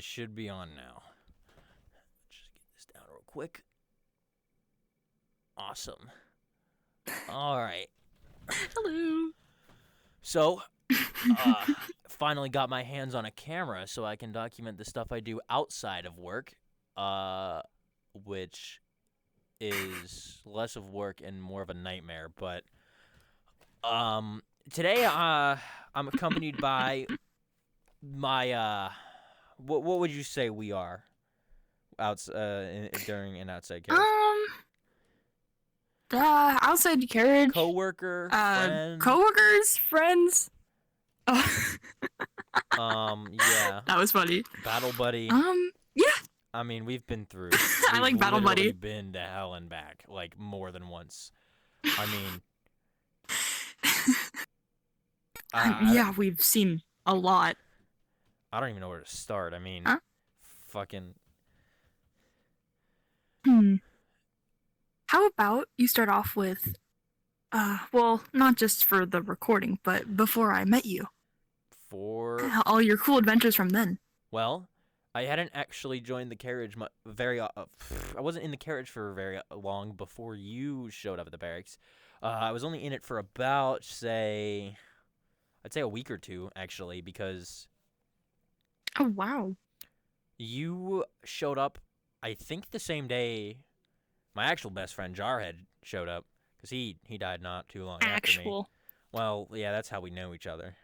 should be on now. Just get this down real quick. Awesome. All right. Hello. So, finally got my hands on a camera so I can document the stuff I do outside of work, which is less of work and more of a nightmare. But today I'm accompanied by my what would you say we are during an outside carriage? Outside carriage. Coworker, friend. Coworkers, friends. Oh. Yeah. That was funny. Battle buddy. Yeah. I mean, we've been through. I like battle buddy. We've been to hell and back, like, more than once. I mean, yeah, we've seen a lot. I don't even know where to start. I mean, fucking. How about you start off with, well, not just for the recording, but before I met you. For all your cool adventures from then. Well, I hadn't actually joined the carriage I wasn't in the carriage for very long before you showed up at the barracks. I was only in it for about, I'd say a week or two, actually, because... Oh, wow. You showed up, I think, the same day my actual best friend, Jarhead, showed up, because he died not too long after me. Well, yeah, that's how we know each other.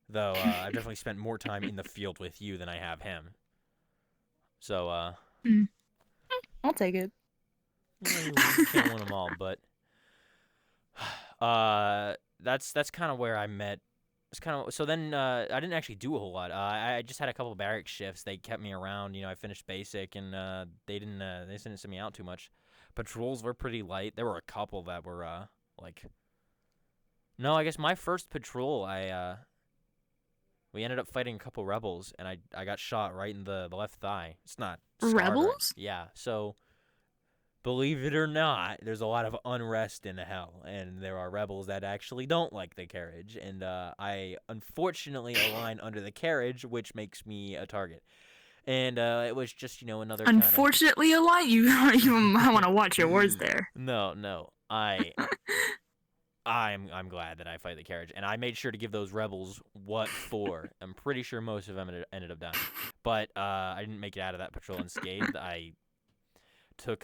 Though, I've definitely spent more time in the field with you than I have him. So, I'll take it. You can't win them all, but... that's kind of where I met. It's kind of so then I didn't actually do a whole lot. I just had a couple of barrack shifts. They kept me around. You know, I finished basic, and they didn't send me out too much. Patrols were pretty light. There were a couple that were like. No, I guess my first patrol, we ended up fighting a couple rebels, and I got shot right in the left thigh. It's not rebels. Yeah, so. Believe it or not, there's a lot of unrest in hell, and there are rebels that actually don't like the carriage, and I unfortunately align under the carriage, which makes me a target. And it was just, another unfortunately align? You might want to watch your words there. No, I'm glad that I fight the carriage, and I made sure to give those rebels what for. I'm pretty sure most of them ended up dying, but I didn't make it out of that patrol unscathed. I took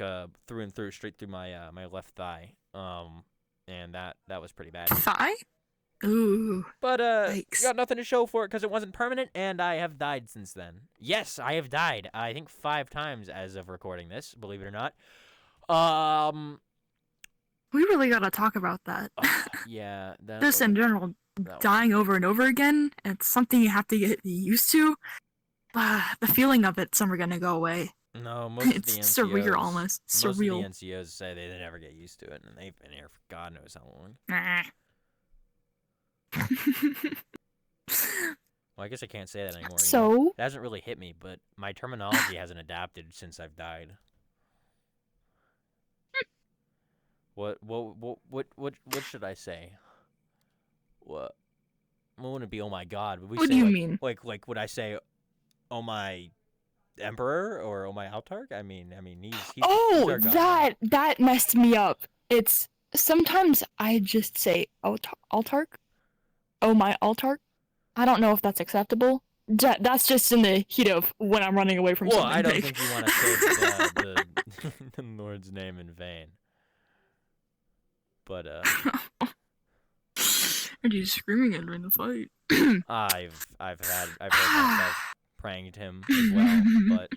through and through, straight through my my left thigh, and that was pretty bad. Thigh? Ooh. But yikes. Got nothing to show for it because it wasn't permanent, and I have died since then. Yes, I have died. I think 5 times as of recording this. Believe it or not. We really gotta talk about that. Yeah. Just in general, dying over and over again. It's something you have to get used to. The feeling of it's never gonna go away. No, most of the NCOs, surreal almost. Surreal. Most of the NCOs say they never get used to it, and they've been here for God knows how long. Well, I guess I can't say that anymore. So it hasn't really hit me, but my terminology hasn't adapted since I've died. What should I say? What wouldn't it be? Oh my God! Would we what say, do you like, mean? Like would I say, oh my Emperor or oh my Altark? I mean he's oh, that messed me up. It's sometimes I just say Altark. Oh my Altark. I don't know if that's acceptable. That's just in the heat of when I'm running away from something. Well, I don't think you want to say the Lord's name in vain. But are you screaming it during the fight? I've heard myself praying to him as well, but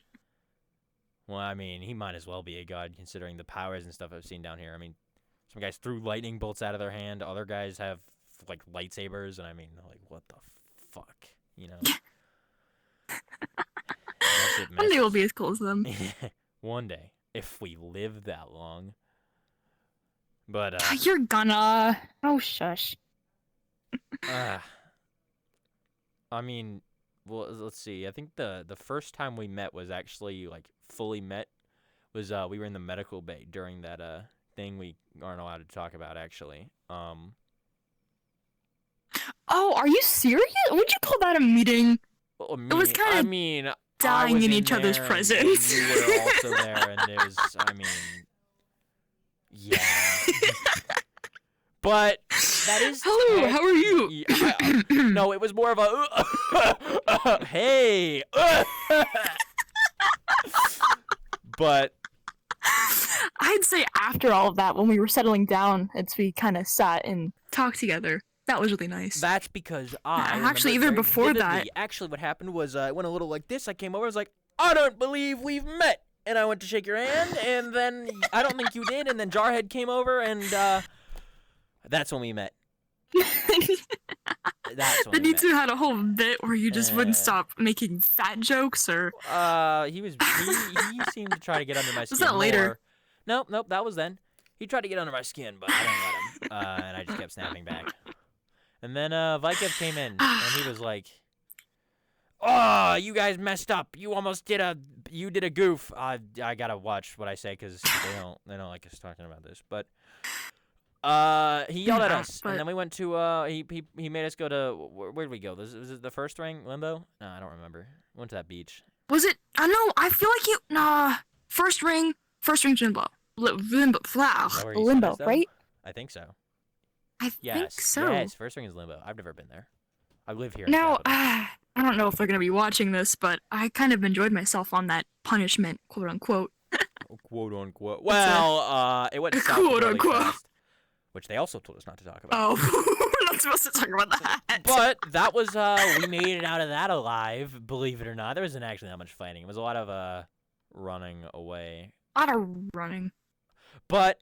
well, I mean, he might as well be a god considering the powers and stuff I've seen down here. I mean, some guys threw lightning bolts out of their hand, other guys have like lightsabers, and I mean, like, what the fuck, One day we'll be as cool as them. One day, if we live that long. But you're gonna. Oh shush. I mean, well, let's see. I think the first time we met was actually like fully met was we were in the medical bay during that thing we aren't allowed to talk about actually. Oh, are you serious? Would you call that a meeting? Well, It was kind I of mean, I dying was in in each other's there, and presence. you were also there, and it was, I mean, yeah. But that is. Hello, how are you? No, it was more of a. Hey. But I'd say after all of that, when we were settling down, we kind of sat and talked together. That was really nice. that's because I Actually, remember either very before that- vividly. Actually, what happened was it went a little like this. I came over. I was like, I don't believe we've met. And I went to shake your hand, and then I don't think you did. And then Jarhead came over, and that's when we met. That's when Then we you met. two had a whole bit where you just wouldn't stop making fat jokes, or He seemed to try to get under my skin. Was that later? more. Nope, that was then. He tried to get under my skin, but I didn't let him. And I just kept snapping back. And then Vikev came in, and he was like, "Oh, you guys messed up. You did a goof." I gotta watch what I say because they don't like us talking about this. But he yelled at us, and then we went to he made us go to where did we go? Was it the first ring, Limbo? No, I don't remember. We went to that beach. was it? I know. I feel like first ring, limbo, Is that where you sent us, though? right? I think so. I think so. Yes, first ring is Limbo. I've never been there. I live here. Now, In Capital. I don't know if they're gonna be watching this, but I kind of enjoyed myself on that punishment, quote unquote. Quote unquote. Well, it went south Quote really unquote. fast, which they also told us not to talk about. Oh, we're not supposed to talk about that. But that was we made it out of that alive. Believe it or not, there wasn't actually that much fighting. It was a lot of running away. A lot of running. But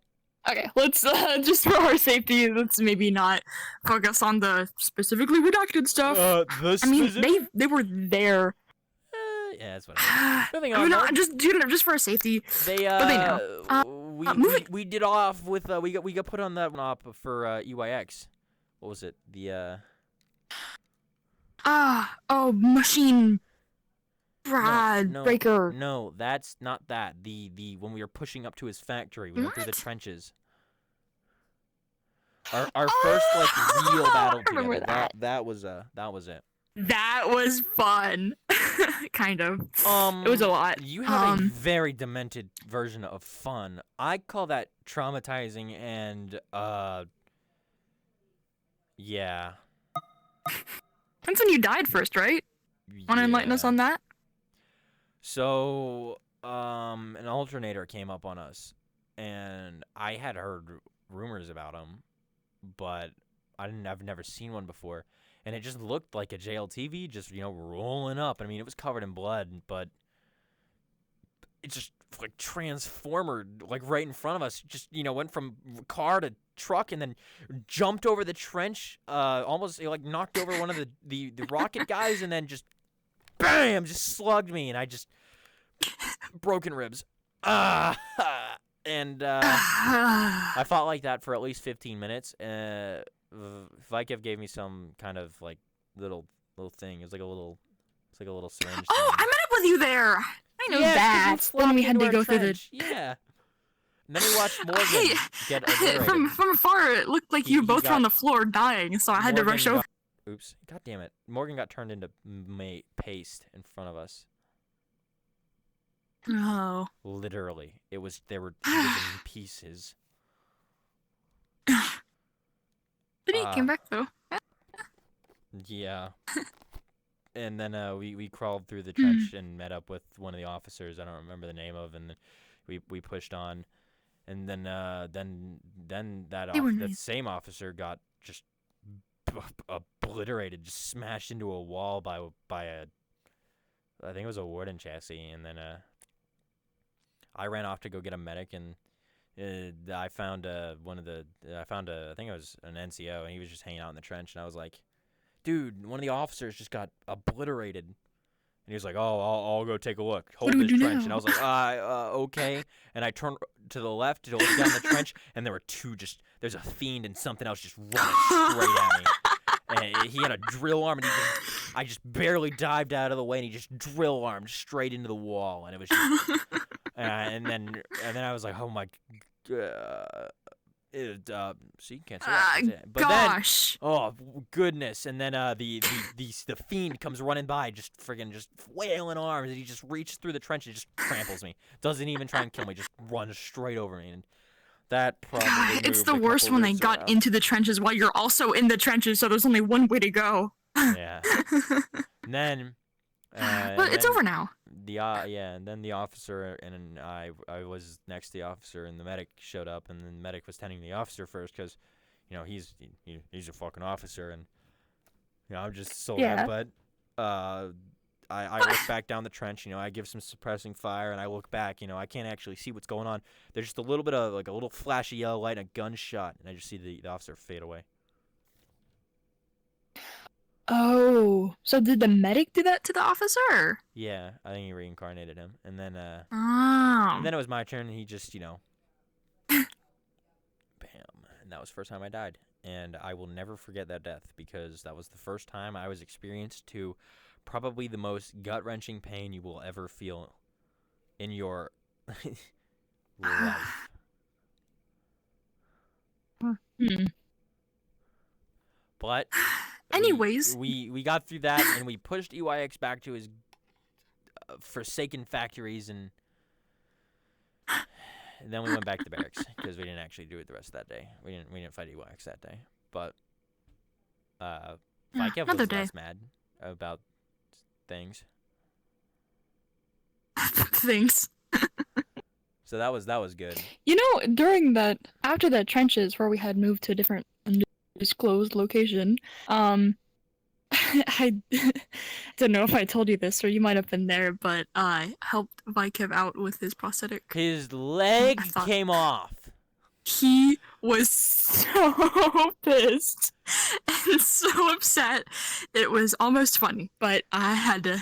Okay, let's just for our safety, let's maybe not focus on the specifically redacted stuff. I mean, they were there. Yeah, that's what I mean. Moving I on. mean, though. just for safety. They But they know. we did off with we got put on that one up for EYX. What was it? The Machine no, breaker. No, that's not that. The when we were pushing up to his factory, we went through the trenches. Our first real battle I remember together. that. That was it. That was fun. Kind of. It was a lot. You have a very demented version of fun. I call that traumatizing and yeah. That's when you died first, right? Want to enlighten us on that? So, an alternator came up on us, and I had heard rumors about him, but I've never seen one before, and it just looked like a JLTV just, rolling up. I mean, it was covered in blood, but it just, like, transformer, like, right in front of us, just, went from car to truck and then jumped over the trench, almost, knocked over one of the rocket guys, and then just bam, just slugged me, and I just broken ribs. And I fought like that for at least 15 minutes. Vikev gave me some kind of little thing. It was like a little syringe. Oh, I met up with you there. I know that. Then we had to go through the. Yeah. And then we watched Morgan get obliterated. From afar, it looked like you both were on the floor dying, so I had to rush over. Oops. God damn it. Morgan got turned into paste in front of us. Oh. Literally. He was in pieces. Then he came back, though. Yeah. And then we crawled through the trench and met up with one of the officers I don't remember the name of, and we pushed on. And then that same officer got just obliterated, just smashed into a wall by a I think it was a Warden chassis, and then I ran off to go get a medic, and I found I think it was an NCO, and he was just hanging out in the trench, and I was like, dude, one of the officers just got obliterated. And he was like, oh, I'll go take a look. Hold this trench. Now? And I was like, okay. And I turned to the left to look down the trench, and there were there's a fiend and something else just running straight at me. And he had a drill arm, and I just barely dived out of the way, and he just drill armed straight into the wall. And it was just, and then I was like, oh my, So you can't say that. But gosh. then, oh goodness! And then the fiend comes running by, just friggin' just flailing arms, and he just reaches through the trench and just tramples me. Doesn't even try and kill me, just runs straight over me. And that probably God, it's moved the a worst couple when they ribs got around. into the trenches while you're also in the trenches, so there's only one way to go. Yeah. And then, But it's over now. And then the officer and I was next to the officer, and the medic showed up, and the medic was tending the officer first because, he's a fucking officer, and I'm just a soldier. Yeah. But I look back down the trench, I give some suppressing fire, and I look back, I can't actually see what's going on. There's just a little bit of like a little flash of yellow light and a gunshot, and I just see the officer fade away. Oh, so did the medic do that to the officer? Yeah, I think he reincarnated him, and then Oh. and then it was my turn, and he just bam, and that was the first time I died, and I will never forget that death because that was the first time I was experienced to probably the most gut-wrenching pain you will ever feel in your life. Hmm. But anyways, we got through that, and we pushed EYX back to his forsaken factories, and then we went back to barracks because we didn't actually do it the rest of that day. We didn't fight EYX that day. But Vikev another was day. less mad about things. Things. So that was good. During after the trenches where we had moved to a different undisclosed location, I don't know if I told you this or you might have been there, but I helped Vikev out with his prosthetic. His leg came off. He was so pissed and so upset. It was almost funny, but I had to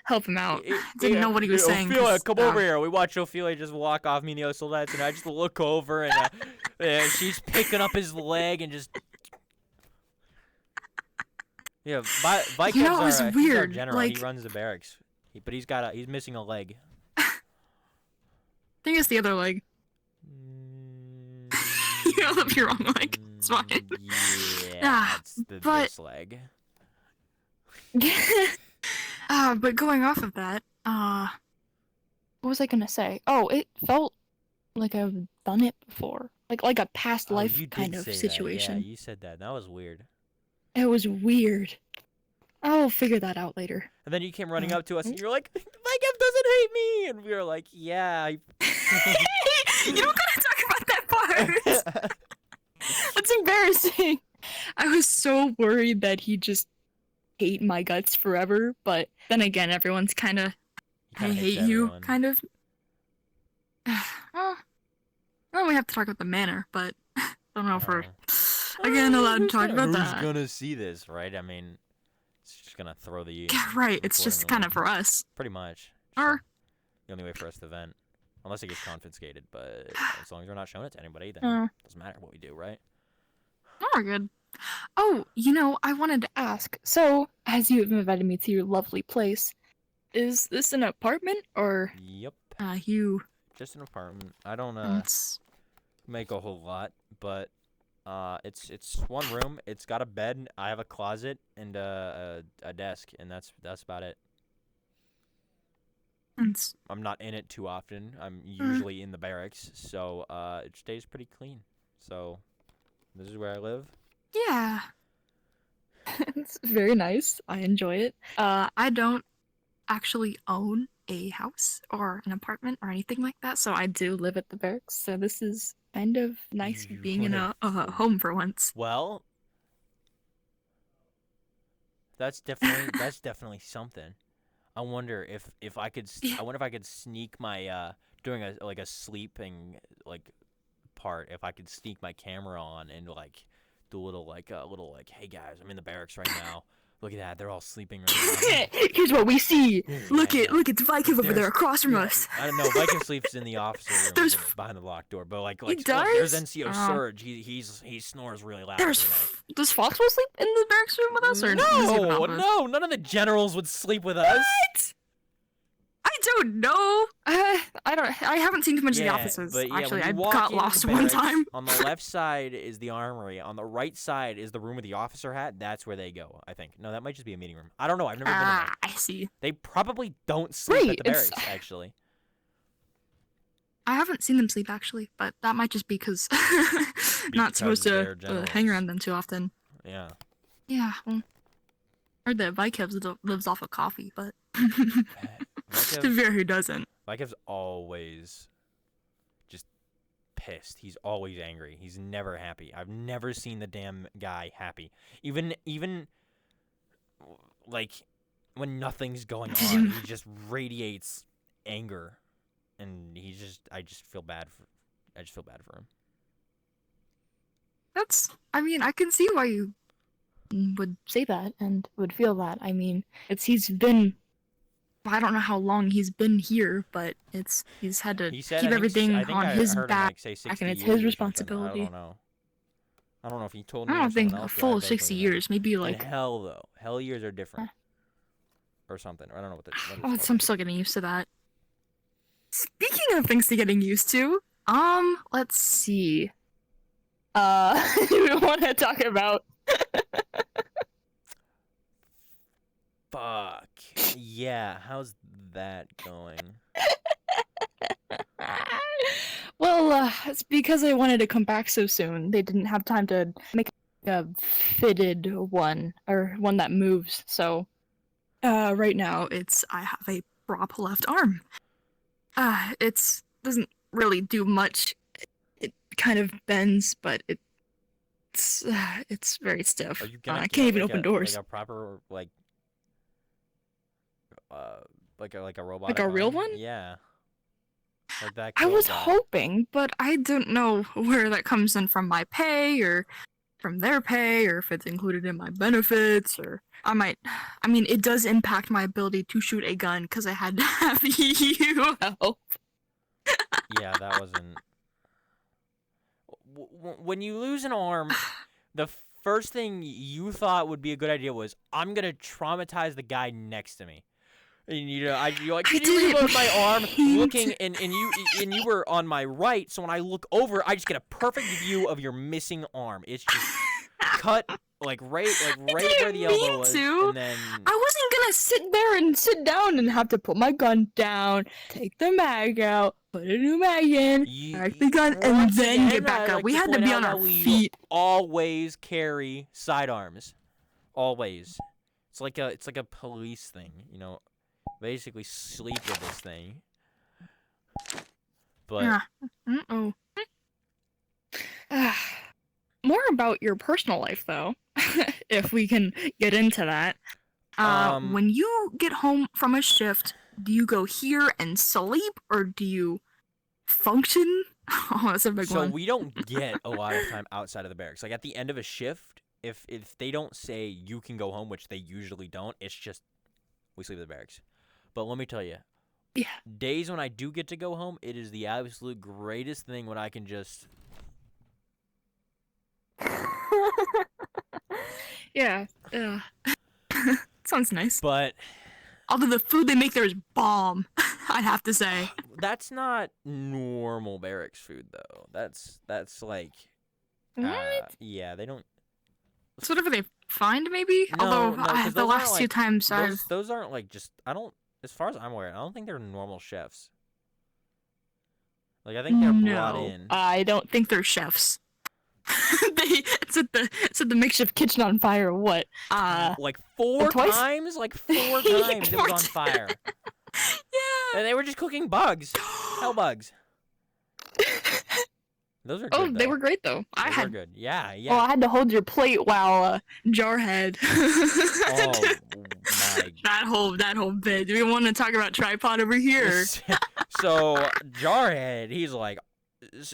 help him out. Didn't know what he was saying. Ophelia, come over here. We watch Ophelia just walk off me and the other soldats, and I just look over, and she's picking up his leg and just... Yeah, Vikev's it was he's our weird. general. He runs the barracks, but he's missing a leg. I think it's the other leg. You held up your wrong leg. It's fine. Yeah, it's this leg. But going off of that, what was I gonna say? Oh, it felt like I've done it before, like a past life kind of situation. That. Yeah, you said that. That was weird. It was weird. I'll figure that out later. And then you came running up to us, and you're like, "Vikev doesn't hate me," and we were like, "Yeah." You don't gotta talk about that part. That's embarrassing. I was so worried that he'd just hate my guts forever, but then again, everyone's kind of, I hate you, kind of. Well, we have to talk about the manor, but I don't know if we're, again, allowed to talk about that. Who's gonna see this, right? I mean, it's just gonna throw the... Right, it's just kind of for us. Pretty much. Or... the only way for us to vent. Unless it gets confiscated, but as long as we're not showing it to anybody, then it doesn't matter what we do, right? Oh, we're good. Oh, I wanted to ask. So, as you have invited me to your lovely place, is this an apartment or? Yep. You. Just an apartment. I don't make a whole lot, but it's one room. It's got a bed. I have a closet and a desk, and that's about it. I'm not in it too often. I'm usually in the barracks, so it stays pretty clean. So this is where I live. Yeah. It's very nice. I enjoy it. I don't actually own a house or an apartment or anything like that, so I do live at the barracks. So this is kind of nice being in a home for once. Well, that's definitely something. I wonder if I could. I wonder if I could sneak my during a sleeping part. If I could sneak my camera on and do a little hey guys, I'm in the barracks right now. Look at that, they're all sleeping right now. Here's what we see. Look at Vikev over there across from us. I don't know. Vikev sleeps in the officer room behind the locked door, but he does? There's NCO Surge. He snores really loud. Does Foxwell sleep in the barracks room with us, or no? None of the generals would sleep with us. What? I don't know. I haven't seen too much of The Offices. But yeah, Actually, when I you walk got into lost the one barracks, time. on the left side is the armory. On the right side is the room with the officer hat. That's where they go, I think. No, that might just be a meeting room. I don't know. I've never been in there. I see. They probably don't sleep at Right, the barracks, actually. I haven't seen them sleep actually, but that might just be because not supposed they're to hang generals. around them too often. Yeah. Yeah, well, heard that Vikevs lives off of coffee, but Severe who doesn't. Vikev's always just pissed. He's always angry. He's never happy. I've never seen the damn guy happy. Even like when nothing's going on, he just radiates anger, and I just feel bad for him. I mean, I can see why you would say that and would feel that. I mean, he's been, I don't know how long he's been here, but he's had to keep everything on his back, and it's his responsibility. I don't know if he told me. I don't think a full 60 years, maybe like. And hell though, hell years are different, or something. I don't know what I'm still getting used to that. Speaking of things to getting used to, let's see. We want to talk about. Fuck. Yeah, how's that going? Well, it's because I wanted to come back so soon. They didn't have time to make a fitted one, or one that moves, so. Right now, I have a prop left arm. It doesn't really do much. It kind of bends, but it's very stiff. I can't even open doors. Like a proper like a robot. Like a real one? Yeah. Like that. I was hoping, but I don't know where that comes in from my pay or from their pay, or if it's included in my benefits, or I mean, it does impact my ability to shoot a gun because I had to have you help. Yeah, that wasn't. When you lose an arm, the first thing you thought would be a good idea was, I'm gonna traumatize the guy next to me. And you're like, can you reload my arm? Looking, and you were on my right, so when I look over, I just get a perfect view of your missing arm. It's just cut right where the elbow was, and then I wasn't gonna sit there and sit down and have to put my gun down, take the mag out, put a new mag in, crack the gun, and then get back up. We had to be on our feet. Always carry sidearms. Always. It's like a police thing, you know. Basically sleep with this thing. But more about your personal life, though, if we can get into that. When you get home from a shift, do you go here and sleep, or do you function? Oh, that's a big one. So we don't get a lot of time outside of the barracks. Like at the end of a shift, if they don't say you can go home, which they usually don't, it's just we sleep at the barracks. But let me tell you, days when I do get to go home, it is the absolute greatest thing when I can just. Yeah. Sounds nice. But. Although the food they make there is bomb, I'd have to say. That's not normal barracks food, though. That's like. What? Yeah, they don't. It's whatever they find, maybe? No, although the last two times those aren't like just. As far as I'm aware, I don't think they're normal chefs. Like, I think they're brought in. I don't think they're chefs. It's at the makeshift kitchen on fire. What? Like four times. Like 4 times it was on fire. Yeah. And they were just cooking bugs. Hell bugs. Those are good. Oh, they were great though. They were good. Yeah. Oh, I had to hold your plate while Jarhead. Oh my. That whole bit. Do we want to talk about tripod over here? So Jarhead, he's like,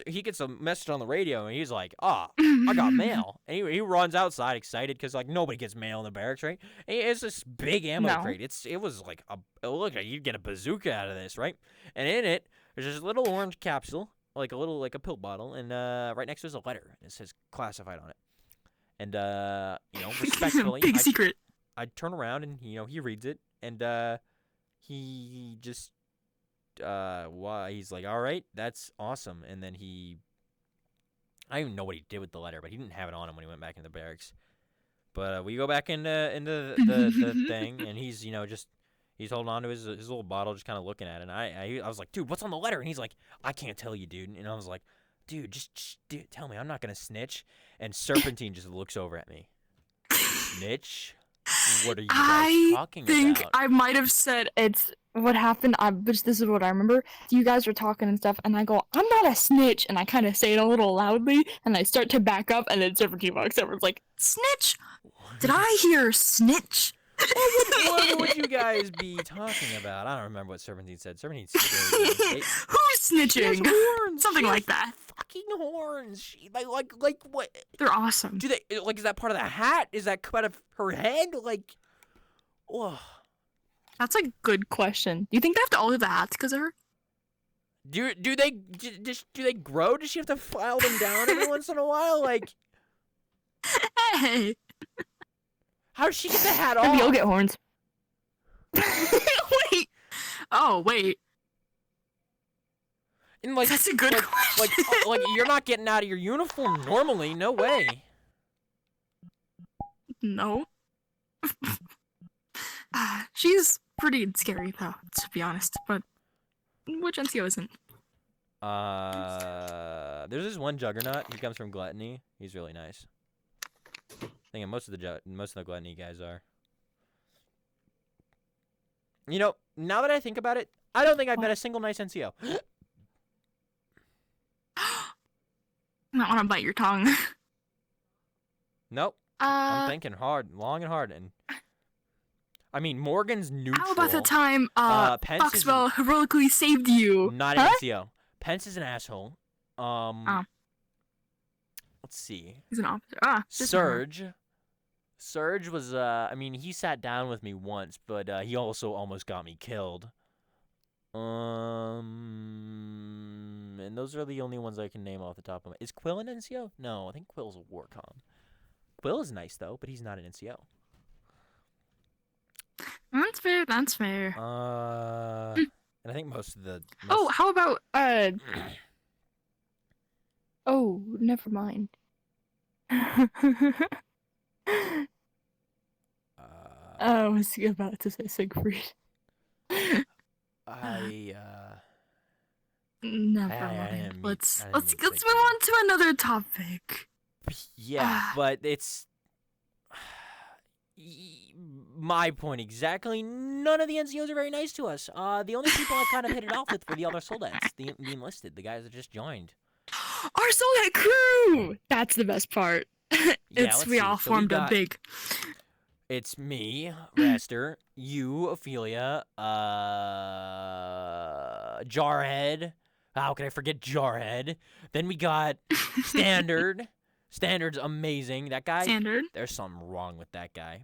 he gets a message on the radio, and he's like, I got mail. And he runs outside excited because like nobody gets mail in the barracks, right? And it's this big ammo crate. It was like look, you'd get a bazooka out of this, right? And in it, there's this little orange capsule. Like a pill bottle, and right next to it is a letter. It says classified on it. And respectfully, big secret. I turn around and he reads it, and he just why? He's like, all right, that's awesome. And then I don't even know what he did with the letter, but he didn't have it on him when he went back into the barracks. But we go back into the thing, and he's just he's holding on to his little bottle, just kind of looking at it. And I was like, dude, what's on the letter? And he's like, I can't tell you, dude. And I was like, dude, just dude, tell me. I'm not gonna snitch. And Serpentine just looks over at me. Snitch? What are you guys talking about? I think I might have said it's what happened. But this is what I remember. You guys were talking and stuff, and I go, I'm not a snitch, and I kind of say it a little loudly, and I start to back up, and then Serpentine walks over. It's like, Snitch? Did I hear snitch? What would you guys be talking about? I don't remember what Serpentine said. Serpentine scared me. Who's She has snitching? horns. Something She like has that. Fucking horns. She like what? They're awesome. Do they like? Is that part of the hat? Is that cut of her head? Like, oh. That's a good question. Do you think they have to alter the hats because of her? Do they grow? Does she have to file them down every once in a while? Like, Hey. how does she get the hat off? maybe you'll get horns. Wait. Oh, wait. And like, That's a good like, question. like you're not getting out of your uniform normally. No way. No. She's pretty scary, though, to be honest. But which NCO isn't? There's this one Juggernaut. He comes from Gluttony. He's really nice. I think most of the Gluttony guys are. You know, now that I think about it, I don't think I've met a single nice NCO. You might want to bite your tongue. Nope. I'm thinking hard, long and hard, and I mean Morgan's neutral. How about the time Pence Foxwell heroically saved you? Not an NCO. Pence is an asshole. Let's see. He's an officer. Surge was I mean he sat down with me once, but he also almost got me killed. And those are the only ones I can name off the top of my. Is Quill an NCO? No, I think Quill's a Warcom. Quill is nice though, but he's not an NCO. That's fair. That's fair. And I think most of the. Oh, how about oh, never mind. I was about to say Siegfried. Never mind. Let's move on to another topic. Yeah, but it's my point exactly. None of the NCOs are very nice to us. The only people I kind of hit it off with were the other soldats, the enlisted, the guys that just joined. Our soldat crew! That's the best part. We all formed a big. It's me, Raster, you, Ophelia, Jarhead. How can I forget Jarhead? Then we got Standard. Standard's amazing. That guy. Standard. There's something wrong with that guy.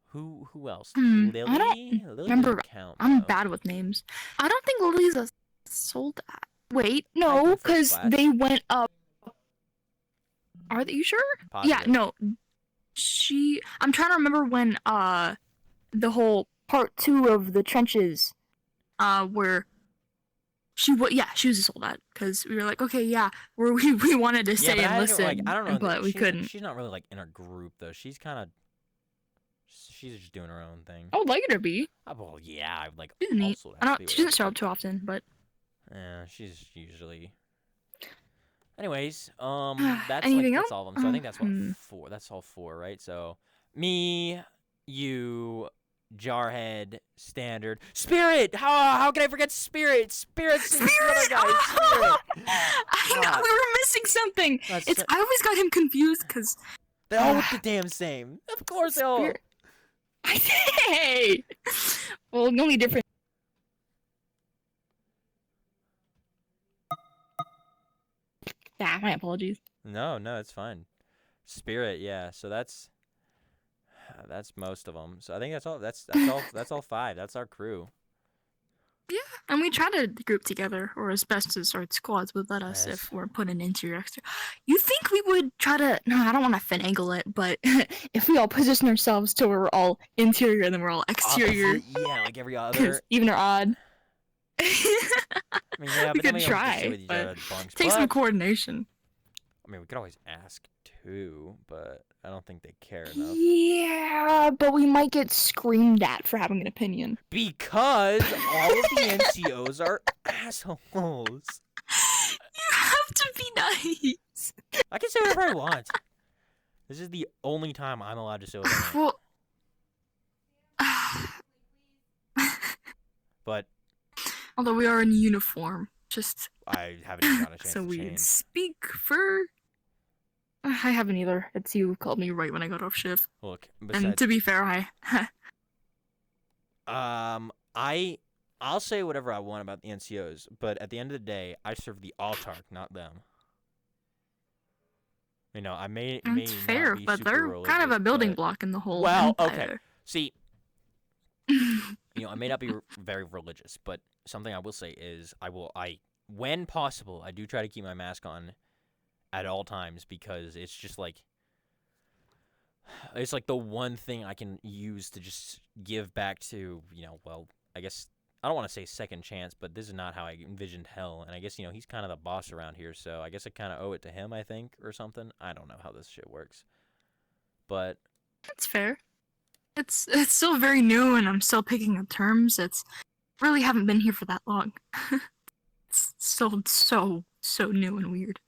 Who else? I don't Lily remember. doesn't count, I'm though. bad with names. I don't think Lily's a soldat. Wait, No, First because class. they went up. are they? You sure? Positive. Yeah, no. I'm trying to remember when the whole part 2 of the trenches. Where she was a soldat because we were like, okay, yeah, we wanted to stay but and I don't, listen, like, I don't know. but we couldn't. She's not really like in a group though. She's just doing her own thing. I would like her to be. Well, yeah, I'd like She's neat. also. She doesn't show up too often, but Yeah, she's usually. Anyways, that's Anything that's else? all of them. So I think that's what Hmm. 4. That's all 4, right? So me, you, Jarhead, Standard, Spirit. How can I forget Spirit? Spirit's the other guy. Spirit. I know we were missing something. That's I always got him confused because They all look the damn same. Of course they all. Spirit. Hey! Well, the only difference. Yeah, my apologies. No, it's fine. Spirit, yeah. So that's most of them. So I think that's all. That's all 5. That's our crew. Yeah, and we try to group together, or as best as our squads would let us Yes. if we're put an interior extra. You think we would try to? No, I don't want to finagle it, but if we all position ourselves to where we're all interior and then we're all exterior, Opposite, yeah, like every 'cause other. even or odd. I mean, yeah, we but then could we always just stay try, with each but other at bunks. take some But coordination. I mean, we could always ask too, but I don't think they care enough. Yeah, but we might get screamed at for having an opinion. Because all of the NCOs are assholes. You have to be nice. I can say whatever I want. This is the only time I'm allowed to say whatever I want. Well, But although we are in uniform, just I haven't even gotten a chance so to we change. speak for. I haven't either. It's you who called me right when I got off shift. Look, And besides, to be fair, I'll say whatever I want about the NCOs, but at the end of the day, I serve the Altarch, not them. You know, I may it's not fair, be but super they're kind of religious, a building but- block in the whole. Well, okay. empire. See, I may not be very religious, but something I will say is when possible, I do try to keep my mask on at all times because it's just like it's like the one thing I can use to just give back to, well, I guess I don't want to say second chance, but this is not how I envisioned hell, and I guess he's kind of the boss around here, so I guess I kind of owe it to him, I think, or something. I don't know how this shit works, but That's fair. It's still very new, and I'm still picking up terms. It's really haven't been here for that long. It's still so new and weird.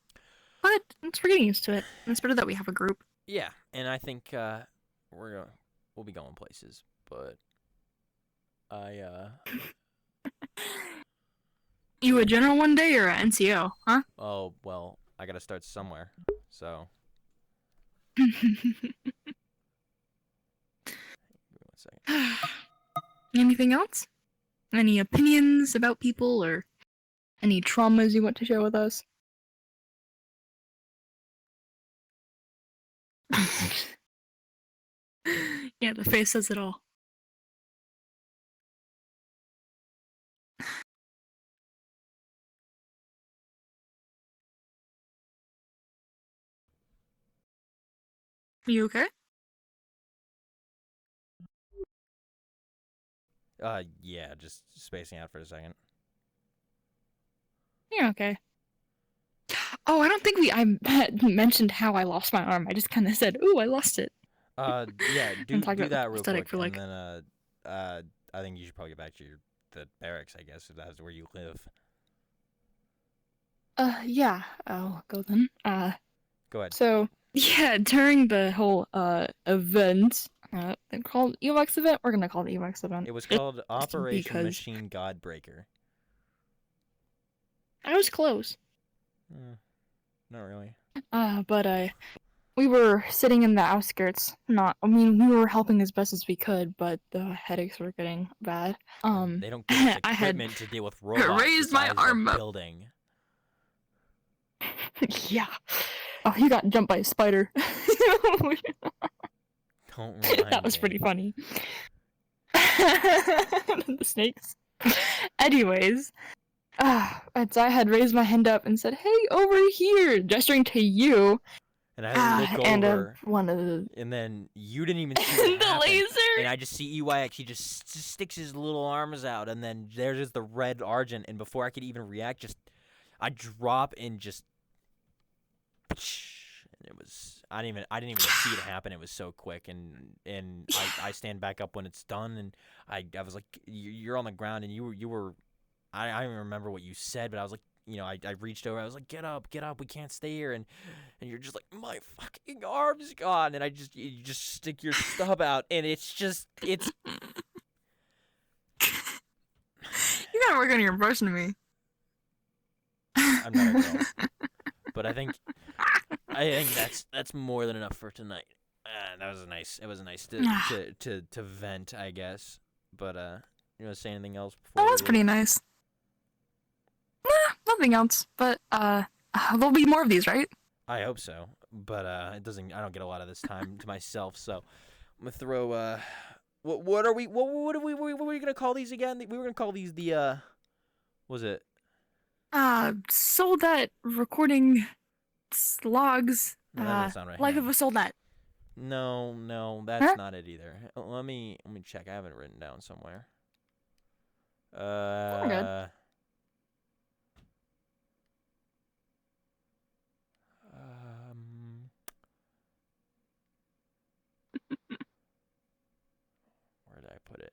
But we're getting used to it. And it's better that we have a group. yeah, and I think we'll be going places, but You a general one day or an NCO, huh? oh well, I gotta start somewhere, so. Give me 1 second. Anything else? Any opinions about people or any traumas you want to share with us? Yeah, the face says it all. You okay? Yeah, just spacing out for a second. Yeah, okay. Oh, I don't think I mentioned how I lost my arm. I just kind of said, "Ooh, I lost it." Yeah, do talk about that real aesthetic quick, for, like- and then I think you should probably get back to the barracks, I guess, if that's where you live. Yeah, I'll go then. Go ahead. So, yeah, during the whole, event, they're called EWAX event? We're gonna call it EWAX event. It was called Operation because- Machine Godbreaker. I was close. Not really. But we were sitting in the outskirts. We were helping as best as we could, but the headaches were getting bad. They don't give us I had equipment to deal with robots raised the my size of a arm up. building. yeah. Oh, he got jumped by a spider. Don't That remind was me. pretty funny. The snakes. Anyways, and so I had raised my hand up and said, "Hey, over here," gesturing to you. And I had to look And over, one of the and then you didn't even see the it happen. laser. And I just see EYX, he just sticks his little arms out, and then there's just the red Argent, and before I could even react, I drop and just, and it was, I didn't even see it happen. It was so quick, and I stand back up when it's done, and I was like, you're on the ground, and you were, I don't even remember what you said, but I was like, I reached over, I was like, get up, we can't stay here, and you're just like, my fucking arm's gone, and you just stick your stub out, and it's You gotta work on your impression of me. I'm not a girl. But I think that's more than enough for tonight. It was nice to vent, I guess. But you want to say anything else before? Oh, that's pretty nice. Nah, nothing else. But there'll be more of these, right? I hope so. But it doesn't. I don't get a lot of this time to myself, so I'm gonna throw. What are we gonna call these again? We were gonna call these the Was it? Soldat recording logs. No, that doesn't sound right. Life Hang of on. a Soldat. No, that's Huh? not it either. Let me check. I have it written down somewhere. Oh, good. Um, where did I put it?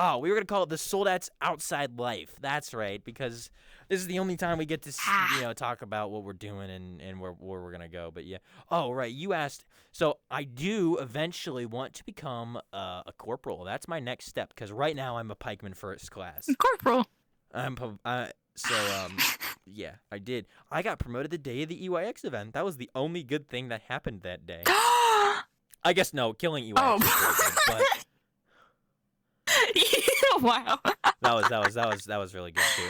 Oh, we were gonna call it the Soldats Outside Life. That's right, because this is the only time we get to, talk about what we're doing and where we're gonna go. But yeah. Oh, right. You asked. So I do eventually want to become a corporal. That's my next step. Because right now I'm a pikeman first class. Corporal. Yeah, I did. I got promoted the day of the EYX event. That was the only good thing that happened that day. I guess no, killing EYX Oh. was really good, but Wow. that was really good too.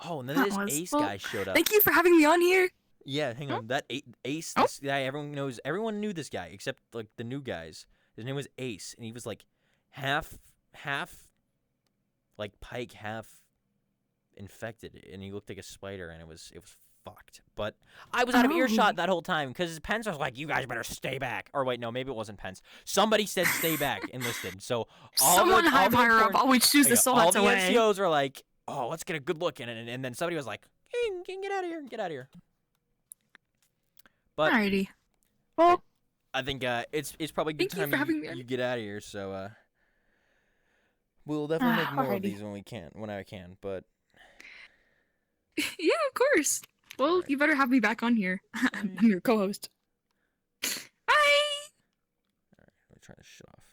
Oh, and then this Ace guy showed up. Thank you for having me on here. Yeah, hang on. That Ace, Oh. this guy, everyone knew this guy except like the new guys. His name was Ace, and he was like half like pike, half infected, and he looked like a spider, and it was fucked. But I was out of earshot that whole time because Pence was like, "You guys better stay back." Or wait, no, maybe it wasn't Pence. Somebody said stay back and listed. So Someone higher up always choose the all Soldats the away. NCOs were like, "Oh, let's get a good look in it," and then somebody was like, hey, "Get out of here, get out of here." But Alrighty. Well, I think it's probably good Thank you time for having me on. you get out of here. So we'll definitely make more of Alrighty. these when I can. But Yeah, of course. Well, Alright. you better have me back on here. I'm your co-host. Bye. all right, let me turn this shit off.